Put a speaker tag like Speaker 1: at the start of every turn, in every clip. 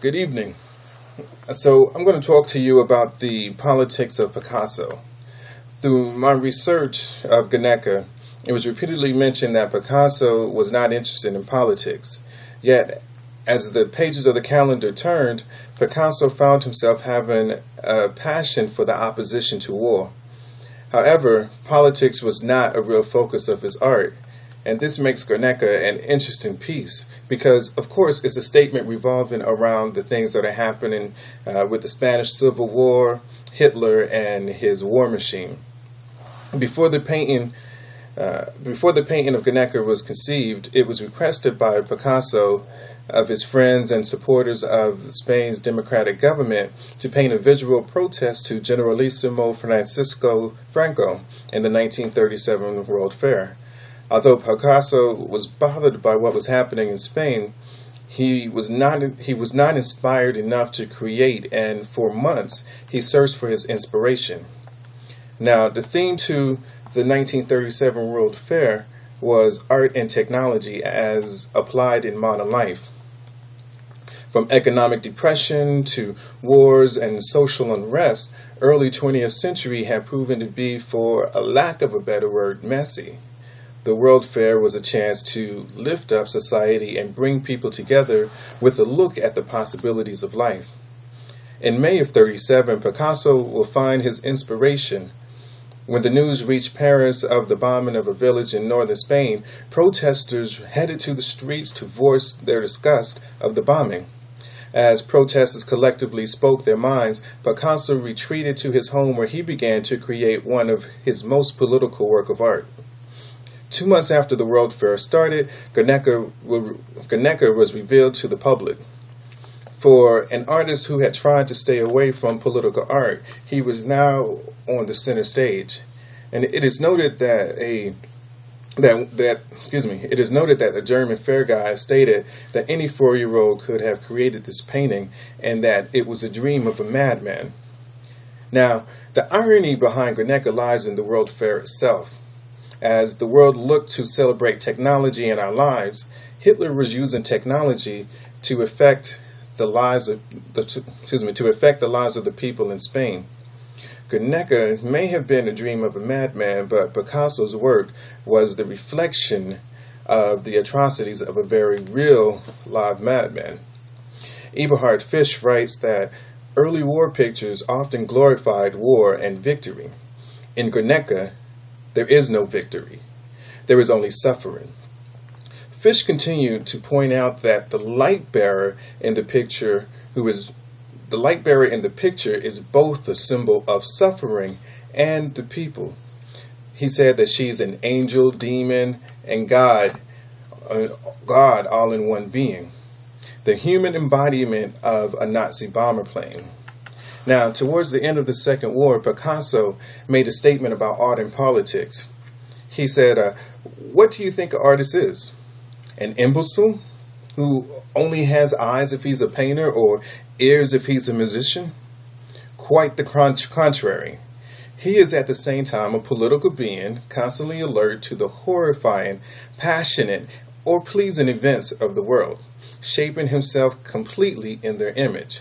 Speaker 1: Good evening. So, I'm going to talk to you about the politics of Picasso. Through my research of Guernica, it was repeatedly mentioned that Picasso was not interested in politics. Yet, as the pages of the calendar turned, Picasso found himself having a passion for the opposition to war. However, politics was not a real focus of his art. And this makes Guernica an interesting piece because, of course, it's a statement revolving around the things that are happening with the Spanish Civil War, Hitler, and his war machine. Before the painting of Guernica was conceived, it was requested by Picasso of his friends and supporters of Spain's democratic government to paint a visual protest to Generalissimo Francisco Franco in the 1937 World Fair. Although Picasso was bothered by what was happening in Spain, he was not inspired enough to create, and for months he searched for his inspiration. Now, the theme to the 1937 World Fair was art and technology as applied in modern life. From economic depression to wars and social unrest, early 20th century had proven to be, for a lack of a better word, messy. The World Fair was a chance to lift up society and bring people together with a look at the possibilities of life. In May of 1937, Picasso will find his inspiration. When the news reached Paris of the bombing of a village in northern Spain, protesters headed to the streets to voice their disgust of the bombing. As protesters collectively spoke their minds, Picasso retreated to his home where he began to create one of his most political work of art. 2 months after the World Fair started, Guernica was revealed to the public. For an artist who had tried to stay away from political art, he was now on the center stage. And it is noted that a German fair guide stated that any 4-year-old could have created this painting and that it was a dream of a madman. Now, the irony behind Guernica lies in the World Fair itself. As the world looked to celebrate technology in our lives, Hitler was using technology to affect the lives of the people in Spain. Guernica may have been a dream of a madman, but Picasso's work was the reflection of the atrocities of a very real live madman. Eberhard Fisch writes that early war pictures often glorified war and victory. In Guernica, there is no victory. There is only suffering. Fish continued to point out that the light bearer in the picture is both the symbol of suffering and the people. He said that she's an angel, demon, and God all in one being. The human embodiment of a Nazi bomber plane. Now, towards the end of the Second War, Picasso made a statement about art and politics. He said, what do you think an artist is? An imbecile who only has eyes if he's a painter or ears if he's a musician? Quite the contrary. He is at the same time a political being, constantly alert to the horrifying, passionate, or pleasing events of the world, shaping himself completely in their image.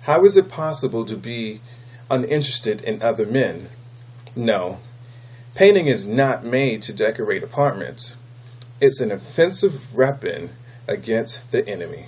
Speaker 1: How is it possible to be uninterested in other men? No. Painting is not made to decorate apartments. It's an offensive weapon against the enemy.